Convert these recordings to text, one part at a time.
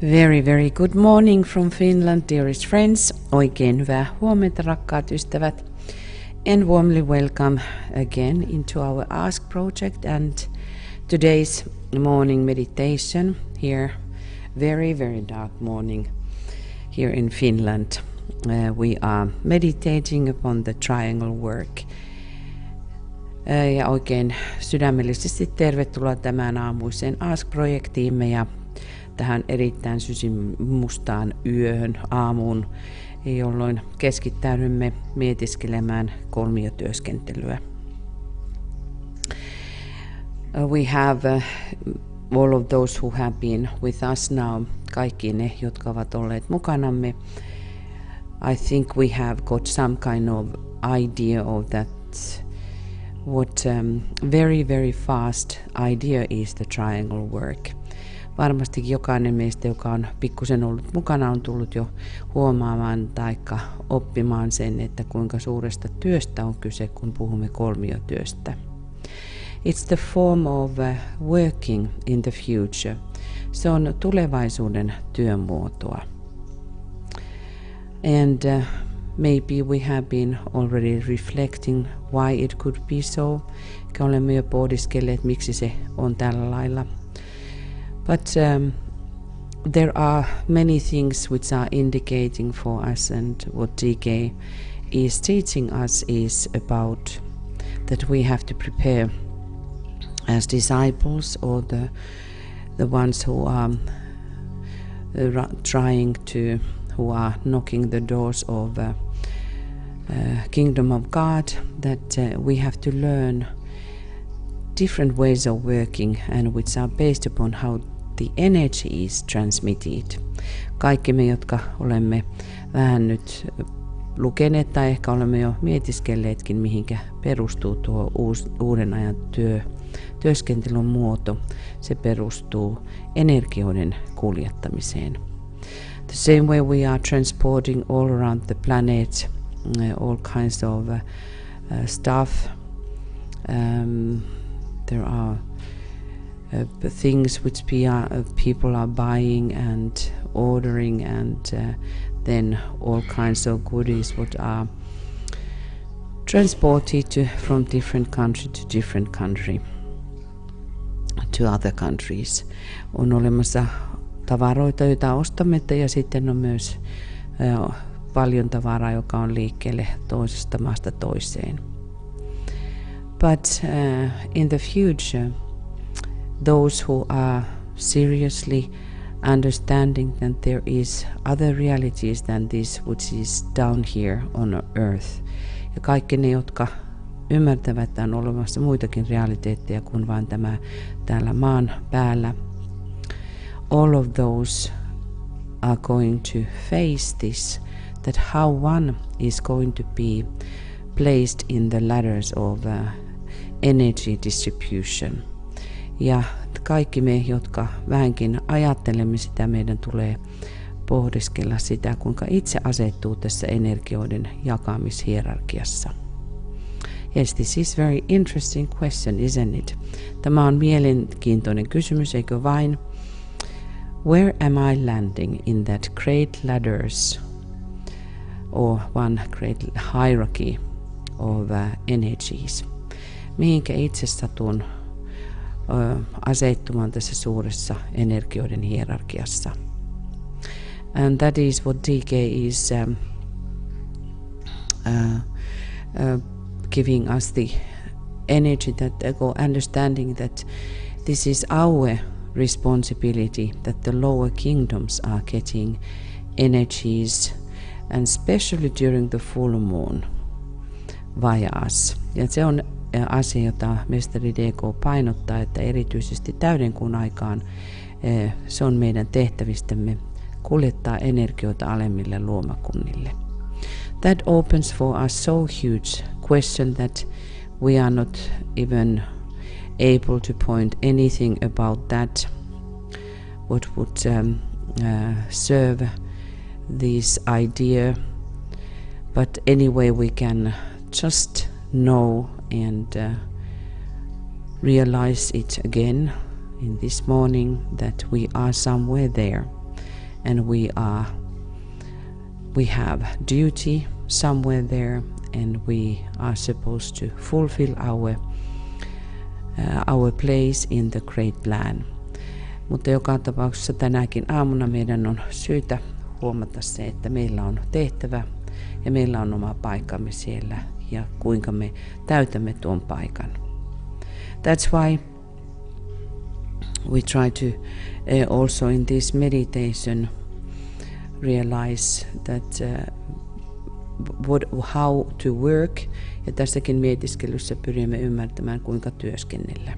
Very good morning from Finland, dearest friends. Oikein hyvää huomenta, rakkaat ystävät. And warmly welcome again into our Ask project and today's morning meditation here. Very dark morning here in Finland. We are meditating upon the triangle work. Ja oikein sydämellisesti tervetuloa tämän aamuiseen Ask-projektiimme ja tähän erittäin sysimustaan yöhön, aamuun, jolloin keskittäydymme mietiskelemään kolmiotyöskentelyä. We have all of those who have been with us now, kaikki ne, jotka ovat olleet mukanamme. I think we have got some kind of idea of that, what very fast idea is the triangle work. Varmastikin jokainen meistä, joka on pikkusen ollut mukana, on tullut jo huomaamaan tai oppimaan sen, että kuinka suuresta työstä on kyse, kun puhumme kolmiotyöstä. It's the form of working in the future. Se on tulevaisuuden työmuotoa. And maybe we have been already reflecting why it could be so. Olemme jo pohdiskelleet, miksi se on tällä lailla. But there are many things which are indicating for us, and what DK is teaching us is about that we have to prepare as disciples, or the ones who are who are knocking the doors of kingdom of God, that we have to learn different ways of working and which are based upon how the energy is transmitted. Kaikki me, jotka olemme vähän nyt lukeneet tai ehkä olemme jo mietiskelleetkin, mihinkä perustuu tuo uuden ajan työskentelyn muoto, se perustuu energioiden kuljettamiseen. The same way we are transporting all around the planet all kinds of stuff. There are things which people are buying and ordering, and then all kinds of goodies what are transported from different country to different country, to other countries. On olemassa tavaroita, joita ostamme, ja sitten on myös paljon tavaraa, joka on liikkeelle toisesta maasta toiseen. But in the future, those who are seriously understanding that there is other realities than this which is down here on earth, ja kaikki ne, jotka ymmärtävät, että on olemassa muitakin realiteetteja kuin vain tämä täällä maan päällä, all of those are going to face this, that how one is going to be placed in the ladders of energy distribution. Ja kaikki me, jotka vähänkin ajattelemme sitä, meidän tulee pohdiskella sitä, kuinka itse asettuu tässä energioiden jakamishierarkiassa. Yes, this is very interesting question, isn't it? Tämä on mielenkiintoinen kysymys, eikö vain? Where am I landing in that great ladders, or one great hierarchy of energies? Mihinkä itse satun asettumaan tässä suuressa energioiden hierarkiassa? And that is what DK is giving us the energy, that understanding that this is our responsibility, that the lower kingdoms are getting energies, and especially during the full moon via us. Ja se on asia, jota mestari DK painottaa, että erityisesti täydenkuun aikaan se on meidän tehtävistämme kuljettaa energioita alemmille luomakunnille. That opens for us so huge question that we are not even able to point anything about that what would serve this idea, but anyway we can just know and realize it again in this morning, that we are somewhere there, and we have duty somewhere there, and we are supposed to fulfill our place in the great plan. Mutta joka tapauksessa tänäkin aamuna meidän on syytä huomata se, että meillä on tehtävä ja meillä on oma paikkamme siellä ja kuinka me täytämme tuon paikan. That's why we try to also in this meditation realize that how to work, ja tässäkin mietiskelyssä pyrimme ymmärtämään kuinka työskennellä.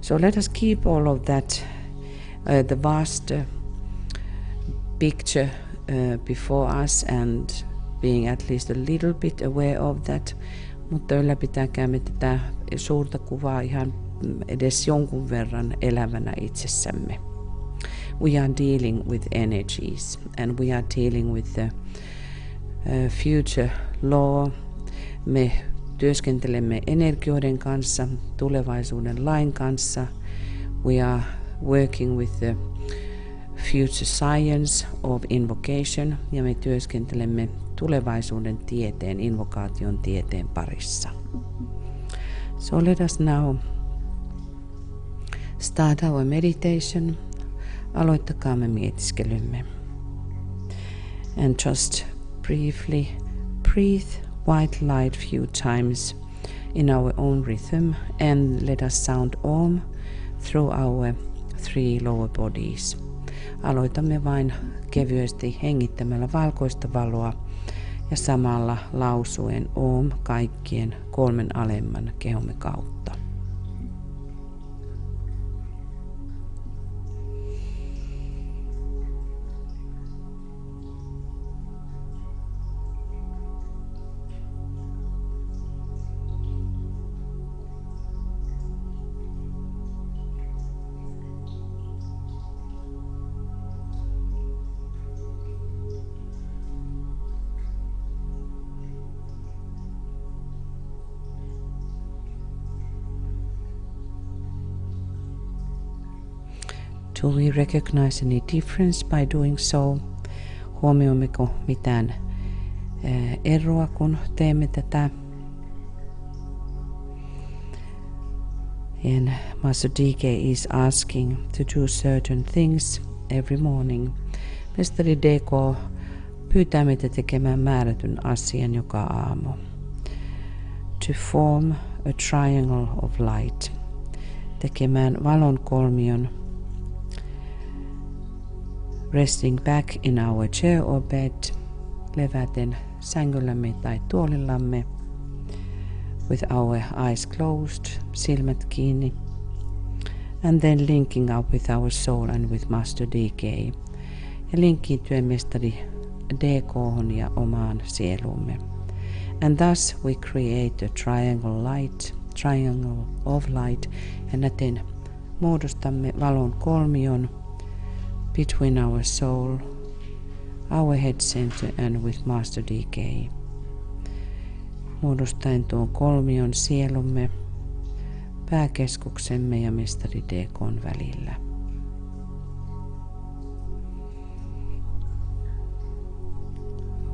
So let us keep all of that, the vast picture before us and being at least a little bit aware of that, mutta ylläpitääkäämme tätä suurta kuvaa ihan edes jonkun verran elävänä itsessämme. We are dealing with energies and we are dealing with the future law. Me työskentelemme energioiden kanssa, tulevaisuuden lain kanssa. We are working with the future science of invocation, ja me työskentelemme tulevaisuuden tieteen, invokaation tieteen parissa. So let us now start our meditation. Aloittakaamme mietiskelymme. And just briefly breathe white light few times in our own rhythm, and let us sound Om through our 3 lower bodies. Aloitamme vain kevyesti hengittämällä valkoista valoa ja samalla lausuen Om kaikkien 3 alemman kehomme kautta. Do we recognize any difference by doing so? Huomioimmeko mitään eroa, kun teemme tätä? And Master DK is asking to do certain things every morning. Mestari DK pyytää meitä tekemään määrätyn asian joka aamu. To form a triangle of light. Tekemään valon kolmion. Resting back in our chair or bed, leväten sängyllämme tai tuolillamme, with our eyes closed, silmät kiinni, and then linking up with our soul and with Master DK, ja linkkiintyen mestari DK:hon ja omaan sieluumme. And thus we create a triangle of light, ja näten muodostamme valon kolmion between our soul, our head center and with Master DK. Muodostaen tuon kolmion sielumme, pääkeskuksemme ja mestari DK:n välillä.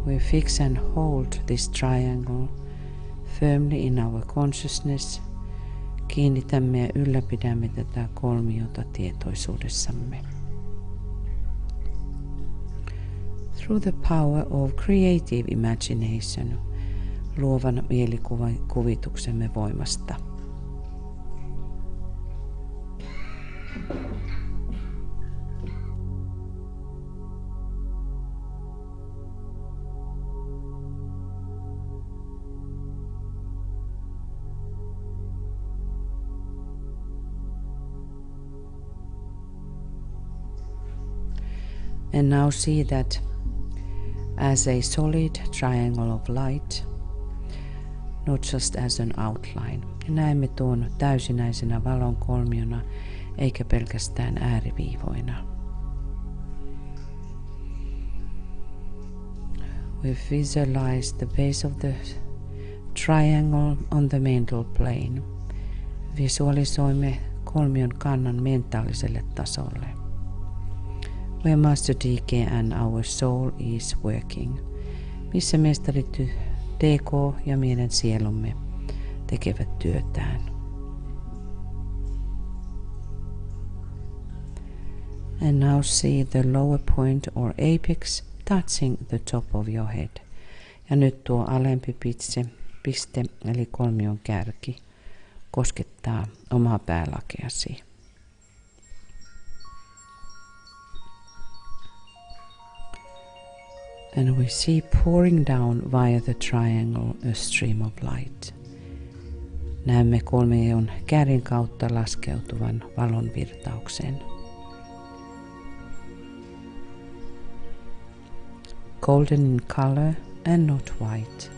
We fix and hold this triangle firmly in our consciousness. Kiinnitämme ja ylläpidämme tätä kolmiota tietoisuudessamme. Through the power of creative imagination, luovan mielikuvituksemme voimasta. And now see that as a solid triangle of light, not just as an outline. Ja näemme tuon täysinäisenä valon kolmiona, eikä pelkästään ääriviivoina. We visualize the base of the triangle on the mental plane. Visualisoimme kolmion kannan mentaaliselle tasolle. where Master DK and our soul is working, missä mestari DK ja meidän sielumme tekevät työtään. And now see the lower point or apex touching the top of your head. Ja nyt tuo alempi piste eli kolmion kärki koskettaa omaa päälakeasi. And we see pouring down via the triangle a stream of light. Näemme kolmion kärjen kautta laskeutuvan valon virtauksen. Golden in color and not white.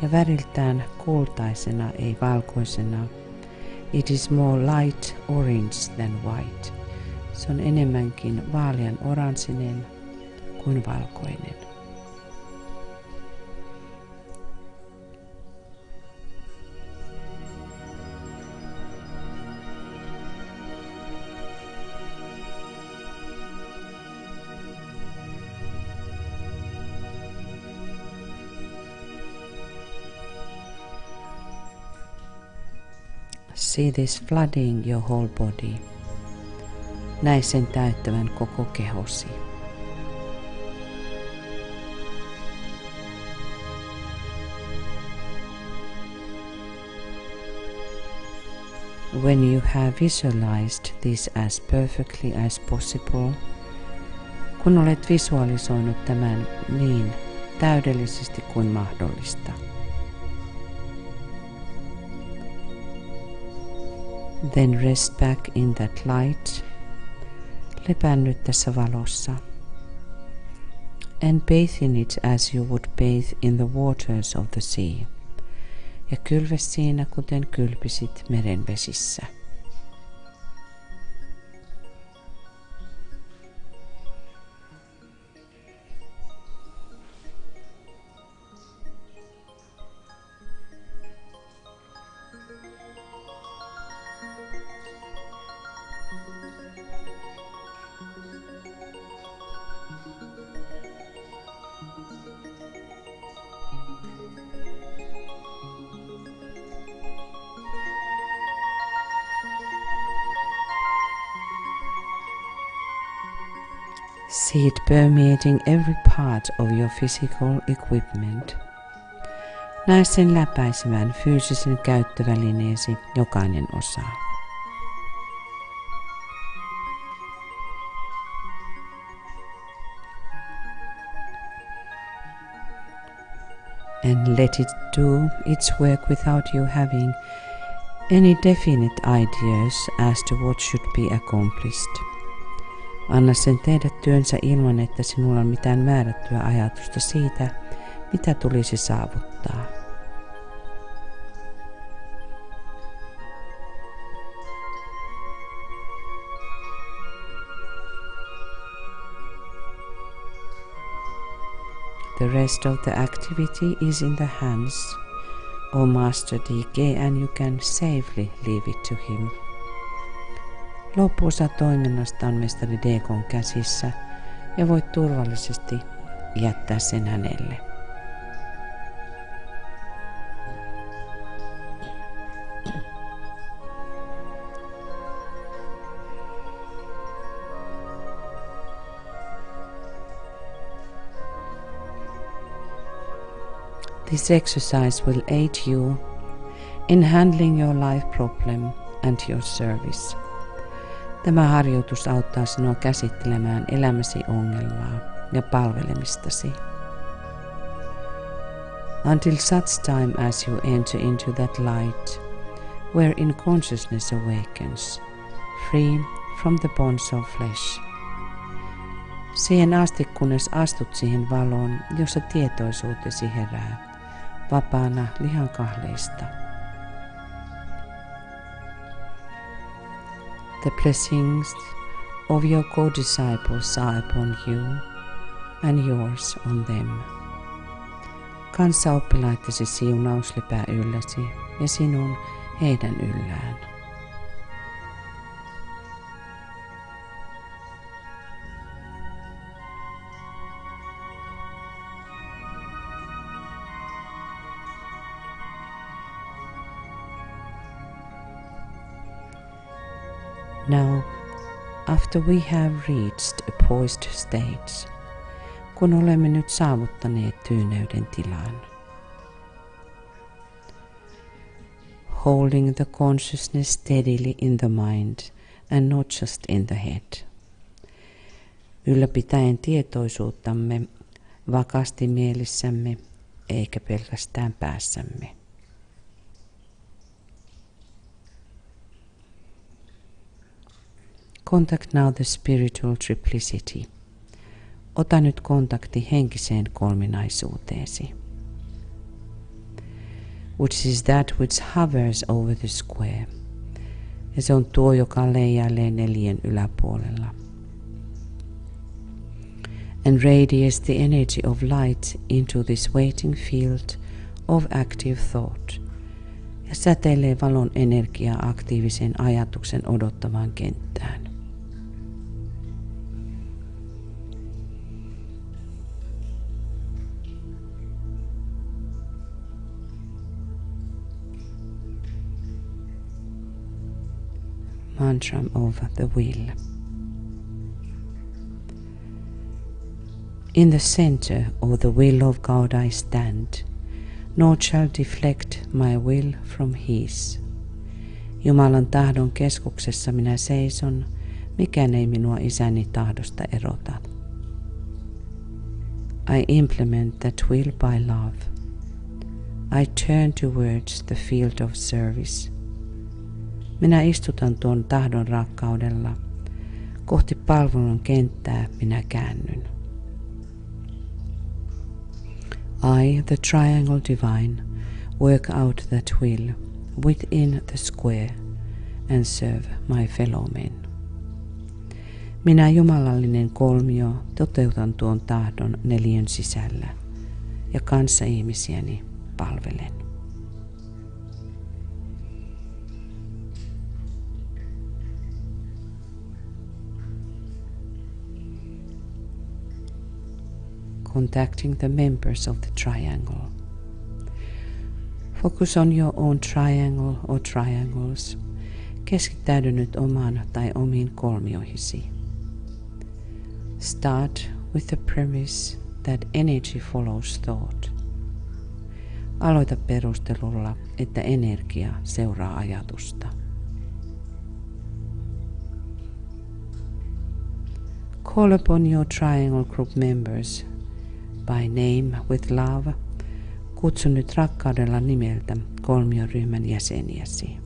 Ja väriltään kultaisena, ei valkoisena. It is more light orange than white. Se on enemmänkin vaalean oranssinen kuin valkoinen. See this flooding your whole body. Näe sen täyttävän koko kehosi. When you have visualized this as perfectly as possible, kun olet visualisoinut tämän niin täydellisesti kuin mahdollista, then rest back in that light, lepännyt tässä valossa, and bathe in it as you would bathe in the waters of the sea, ja kylve siinä kuten kylpisit meren vesissä. See it permeating every part of your physical equipment. Näe sen läpäisemään fyysisen käyttövälineesi jokainen osa. And let it do its work without you having any definite ideas as to what should be accomplished. Anna sen tehdä työnsä ilman, että sinulla on mitään määrättyä ajatusta siitä, mitä tulisi saavuttaa. The rest of the activity is in the hands of Master DK and you can safely leave it to him. Loppuosa toiminnasta on mestari DK:n käsissä ja voit turvallisesti jättää sen hänelle. This exercise will aid you in handling your life problem and your service. Tämä harjoitus auttaa sinua käsittelemään elämäsi ongelmaa ja palvelemistasi. Until such time as you enter into that light, wherein consciousness awakens, free from the bonds of flesh. Siihen asti, kunnes astut siihen valoon, jossa tietoisuutesi herää, vapaana lihan kahleista. The blessings of your co-disciples are upon you and yours on them. Kanssaoppilaittesi siunaus lepää ylläsi ja sinun heidän yllään. Now, after we have reached a poised stage, kun olemme nyt saavuttaneet tyyneyden tilan, holding the consciousness steadily in the mind and not just in the head, ylläpitäen tietoisuuttamme vakaasti mielissämme eikä pelkästään päässämme. Contact now the spiritual triplicity. Ota nyt kontakti henkiseen kolminaisuuteesi, which is that which hovers over the square. Ja se on tuo, joka leijailee neliön yläpuolella. And radiates the energy of light into this waiting field of active thought. Ja säteilee valon energiaa aktiivisen ajatuksen odottavaan kenttään. Mantra of the will. In the center of the will of God I stand, nor shall deflect my will from His. Jumalan tahdon keskuksessa minä seison, mikään ei minua isäni tahdosta erota. I implement that will by love. I turn towards the field of service. Minä istutan tuon tahdon rakkaudella. Kohti palvelun kenttää minä käännyn. I, the triangle divine, work out that will within the square and serve my fellow men. Minä jumalallinen kolmio toteutan tuon tahdon neliön sisällä ja kanssaihmisiäni palvelen. Contacting the members of the triangle. Focus on your own triangle or triangles. Keskittäydy nyt omaan tai omiin kolmioihisi. Start with the premise that energy follows thought. Aloita perustelulla, että energia seuraa ajatusta. Call upon your triangle group members by name with love. Kutsu nyt rakkaudella nimeltä kolmioryhmän jäseniäsi.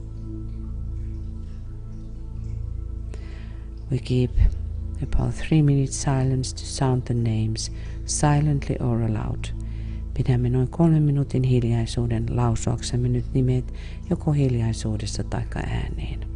We keep about 3 minutes silence to sound the names silently or aloud. Pidämme noin 3 minuutin hiljaisuuden lausuaksemme nyt nimet joko hiljaisuudessa tai ääneen.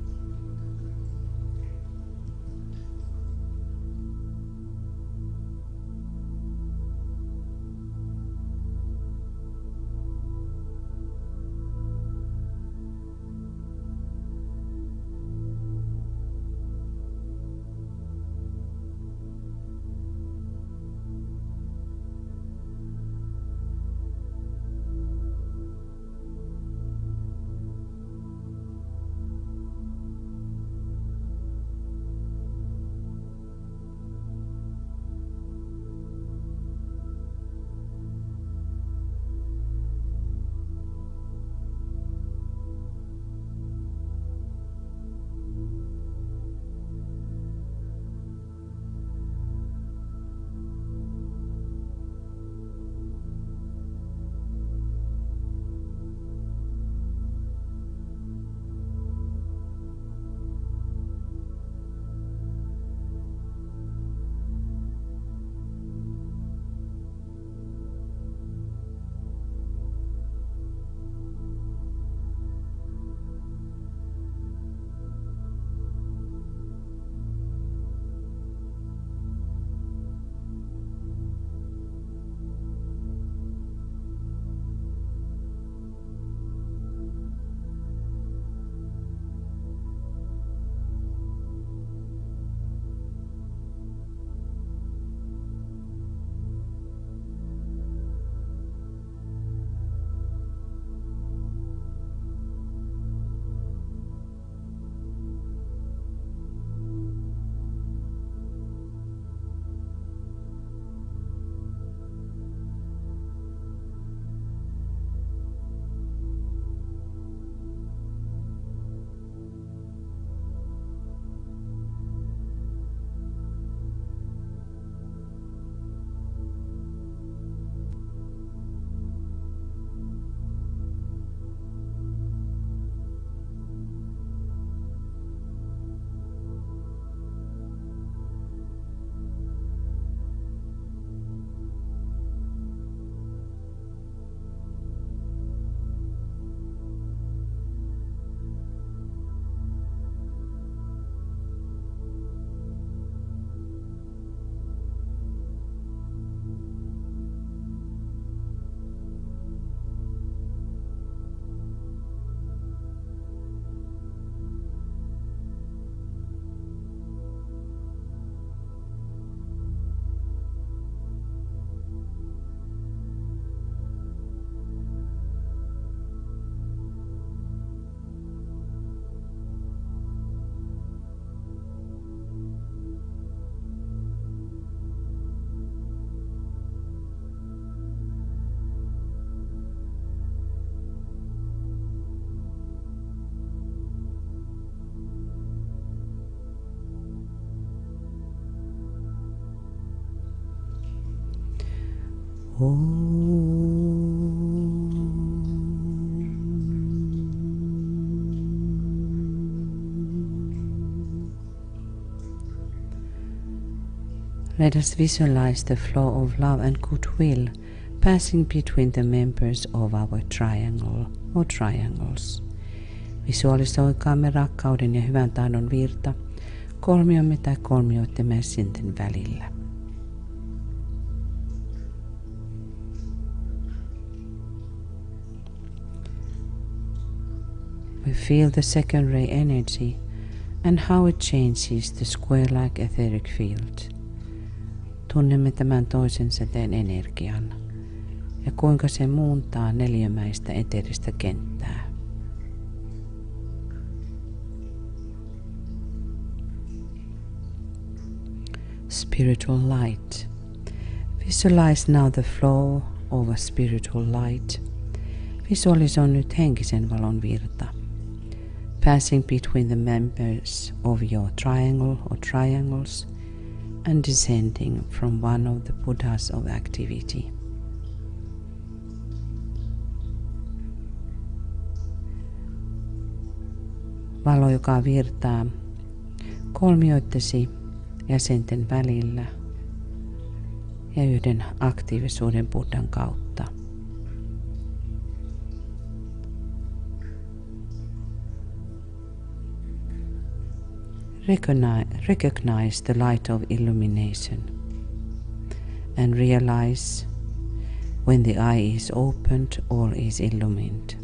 Let us visualize the flow of love and goodwill passing between the members of our triangle or triangles. Visualisoikaamme rakkauden ja hyvän tahdon virta kolmiomme tai kolmioiden jäsenten välillä. We feel the second ray energy and how it changes the square-like etheric field. Tunnemme tämän toisen säteen energian ja kuinka se muuntaa neliömäistä eteeristä kenttää. Spiritual light. Visualize now the flow of a spiritual light. Visualisoi nyt henkisen valon virta. Passing between the members of your triangle or triangles and descending from one of the Buddhas of activity. Valo, joka virtaa kolmioittesi jäsenten välillä ja yhden aktiivisuuden Buddhan kautta. Recognize the light of illumination and realize when the eye is opened, all is illumined.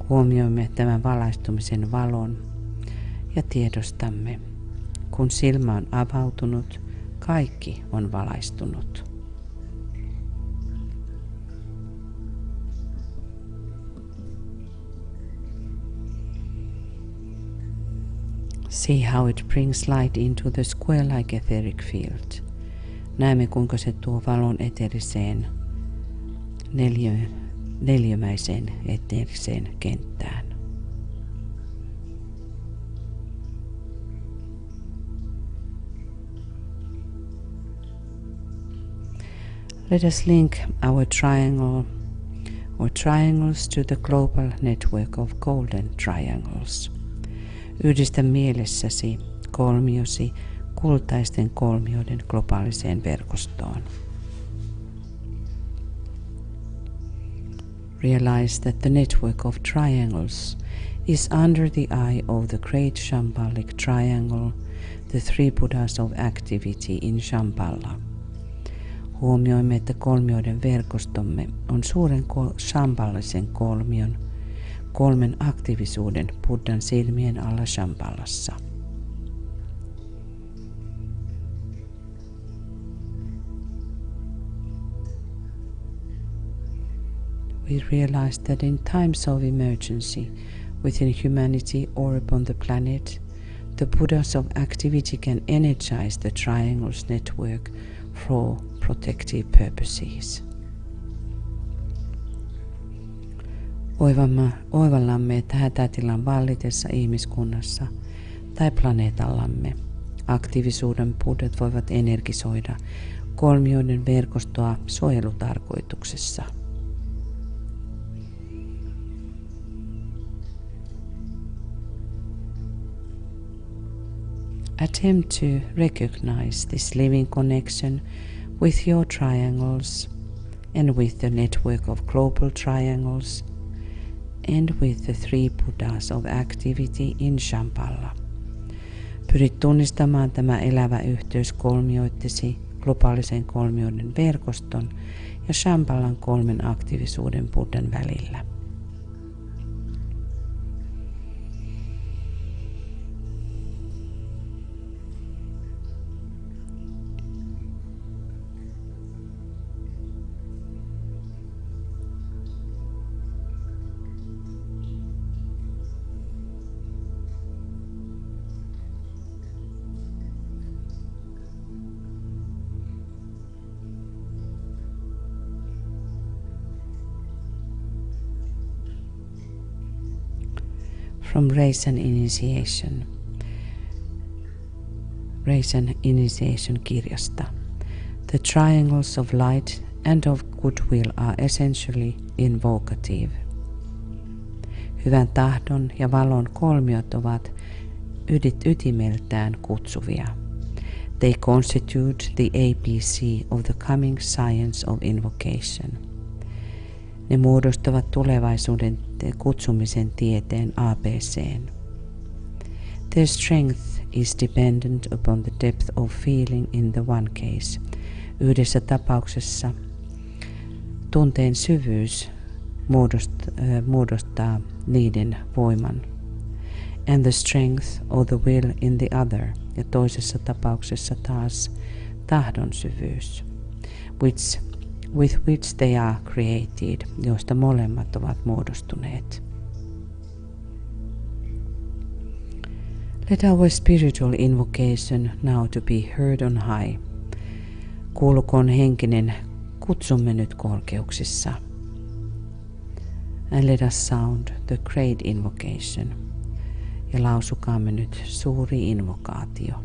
Huomioimme tämän valaistumisen valon ja tiedostamme, kun silmä on avautunut, kaikki on valaistunut. See how it brings light into the square-like etheric field. Näemme, kuinka se tuo valon eteeriseen neliömäiseen eteeriseen kenttään. Let us link our triangle or triangles to the global network of golden triangles. Yhdistä mielessäsi kolmiosi kultaisten kolmioiden globaaliseen verkostoon. Realize that the network of triangles is under the eye of the great Shambhalic triangle, the three Buddhas of activity in Shambhala. Huomioimme, että kolmioiden verkostomme on suuren shambhalisen kolmion, kolmen aktiivisuuden Buddhan silmien alla Shambhalassa. We realize that in times of emergency within humanity or upon the planet, the Buddhas of activity can energize the triangles network for protective purposes. Oivallamme, että hätätilan vallitessa ihmiskunnassa tai planeetallamme aktiivisuuden buddhat voivat energisoida kolmioiden verkostoa suojelutarkoituksessa. Attempt to recognize this living connection with your triangles and with the network of global triangles and with the three Buddhas of activity in Shambhala. Pyrit tunnistamaan tämä elävä yhteys kolmioittesi globaalisen kolmioiden verkoston ja Shambhalan kolmen aktiivisuuden Buddhan välillä. From Race and Initiation kirjasta. The triangles of light and of goodwill are essentially invocative. Hyvän tahdon ja valon kolmiot ovat ytimeltään kutsuvia. They constitute the ABC of the coming science of invocation. Ne muodostavat tulevaisuuden kutsumisen tieteen ABC:n. Their strength is dependent upon the depth of feeling in the one case. Yhdessä tapauksessa tunteen syvyys muodostaa niiden voiman. And the strength of the will in the other. Ja toisessa tapauksessa taas tahdon syvyys. With which they are created, joista molemmat ovat muodostuneet. Let our spiritual invocation now to be heard on high. Kuulukoon henkinen kutsumme nyt korkeuksissa. And let us sound the great invocation. Ja lausukaamme nyt suuri invokaatio.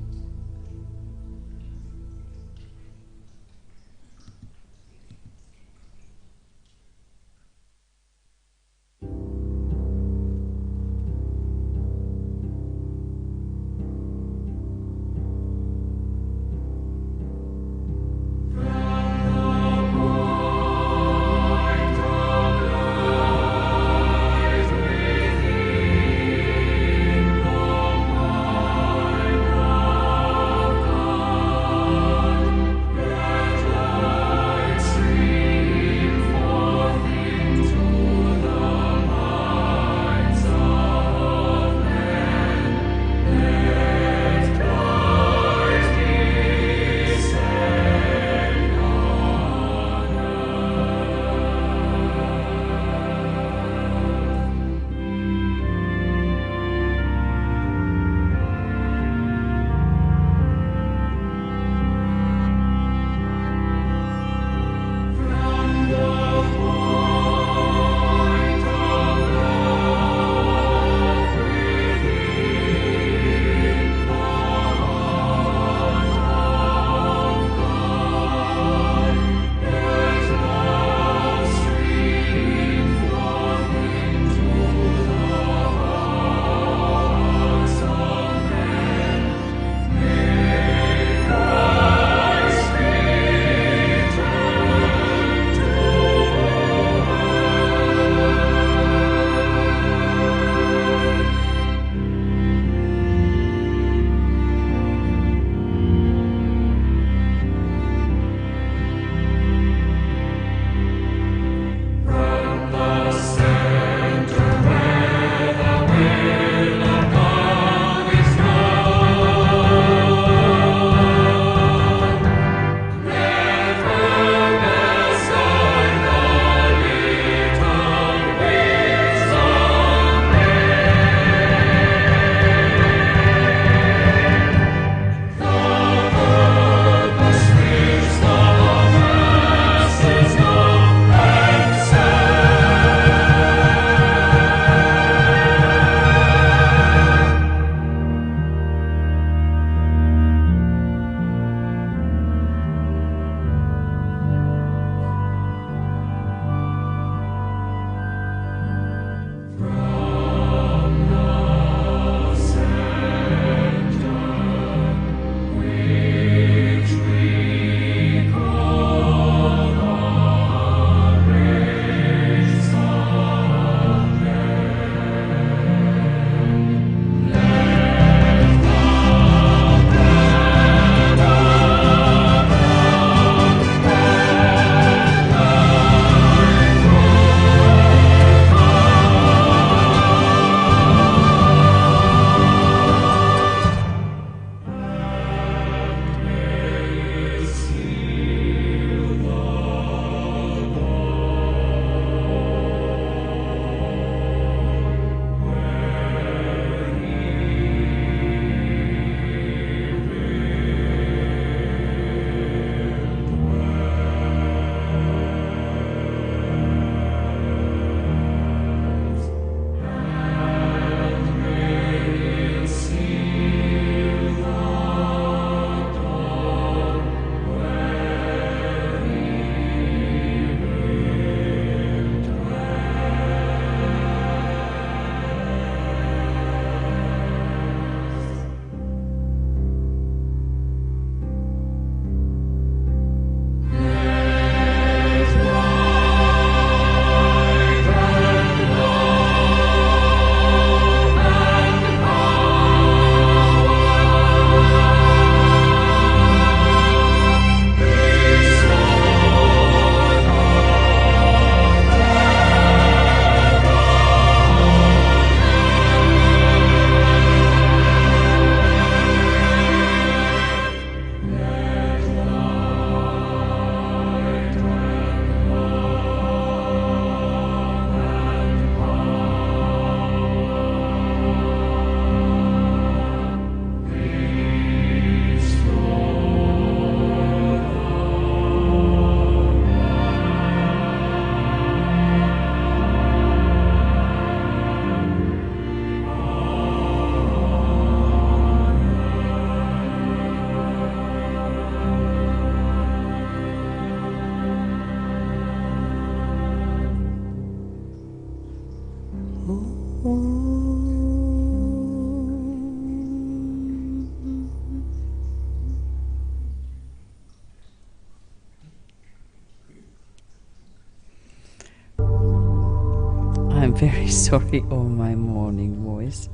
I'm very sorry of my morning voice.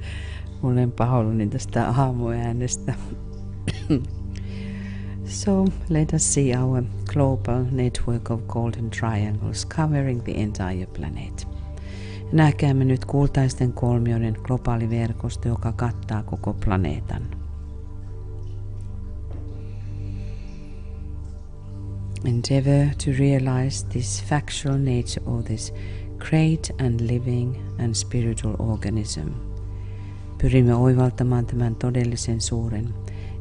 Olen pahoillani tästä aamuäänestä. So let us see our global network of golden triangles covering the entire planet. Näkäämme nyt kultaisten kolmioiden globaali verkosto, joka kattaa koko planeetan. Endeavor to realize this factual nature of this great and living and spiritual organism. Pyrimme oivaltamaan tämän todellisen suuren,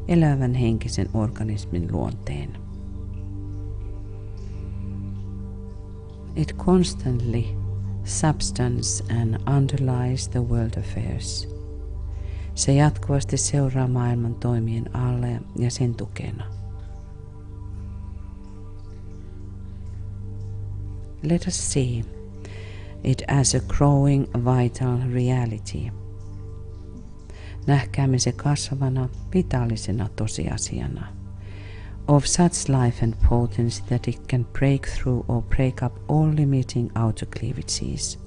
elävän henkisen organismin luonteen. It constantly substance and underlies the world affairs. Se jatkuvasti seuraa maailman toimien alle ja sen tukena. Let us see it as a growing vital reality. Nähkäämme se kasvavana, vitaalisena tosiasiana. Of such life and potency that it can break through or break up all limiting outer cleavages.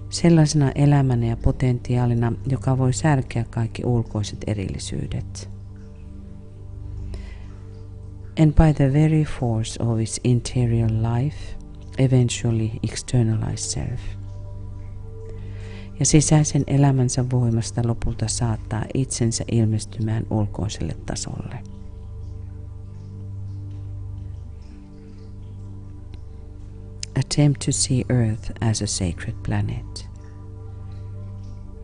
Sellaisena elämänä ja potentiaalina, joka voi särkeä kaikki ulkoiset erillisyydet. And by the very force of its interior life, eventually externalize self. Ja sisäisen elämänsä voimasta lopulta saattaa itsensä ilmestymään ulkoiselle tasolle. Attempt to see Earth as a sacred planet.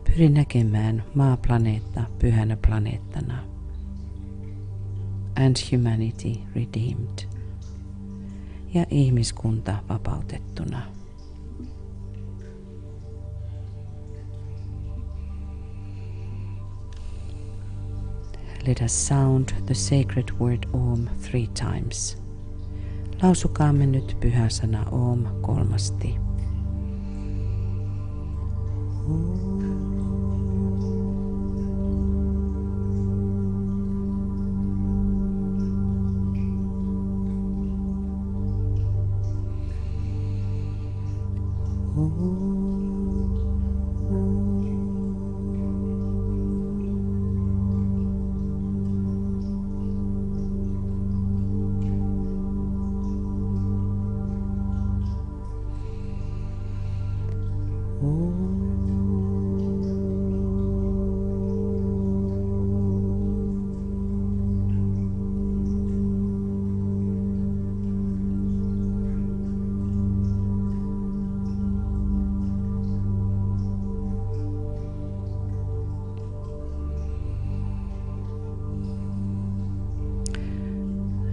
Pyri näkemään maaplaneetta pyhänä planeettana. And humanity redeemed. Ja ihmiskunta vapautettuna. Let us sound the sacred word Om 3 times. Lausukaamme nyt pyhä sana Om 3.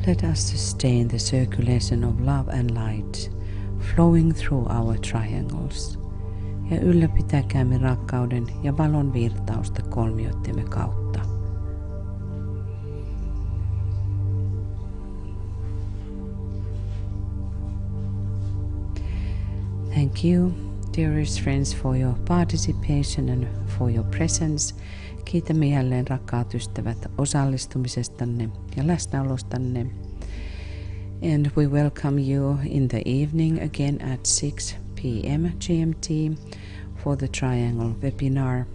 Let us sustain the circulation of love and light flowing through our triangles. Ja ylläpitäkäämme rakkauden ja valon virtausta kolmioittemme kautta. Thank you, dearest friends, for your participation and for your presence. Kiitämme jälleen, rakkaat ystävät, osallistumisestanne ja läsnäolostanne. And we welcome you in the evening again at 6 p.m. GMT for the Triangle webinar.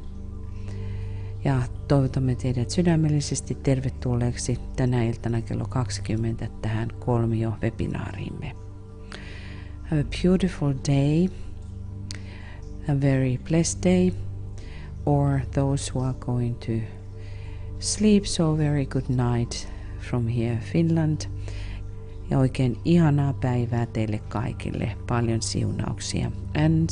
Ja toivotamme teidät sydämellisesti tervetulleeksi tänä iltana kello 20 tähän kolmio-webinaariimme. Have a beautiful day, a very blessed day, or those who are going to sleep, so very good night from here Finland. Ja oikein ihanaa päivää teille kaikille. Paljon siunauksia. And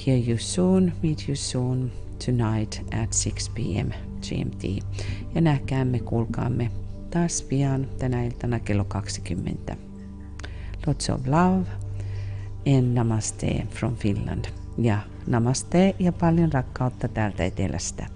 hear you soon, meet you soon tonight at 6 p.m. GMT. Ja näkäämme, kuulkaamme taas pian tänä iltana kello 20. Lots of love and namaste from Finland. Ja namaste ja paljon rakkautta täältä etelästä.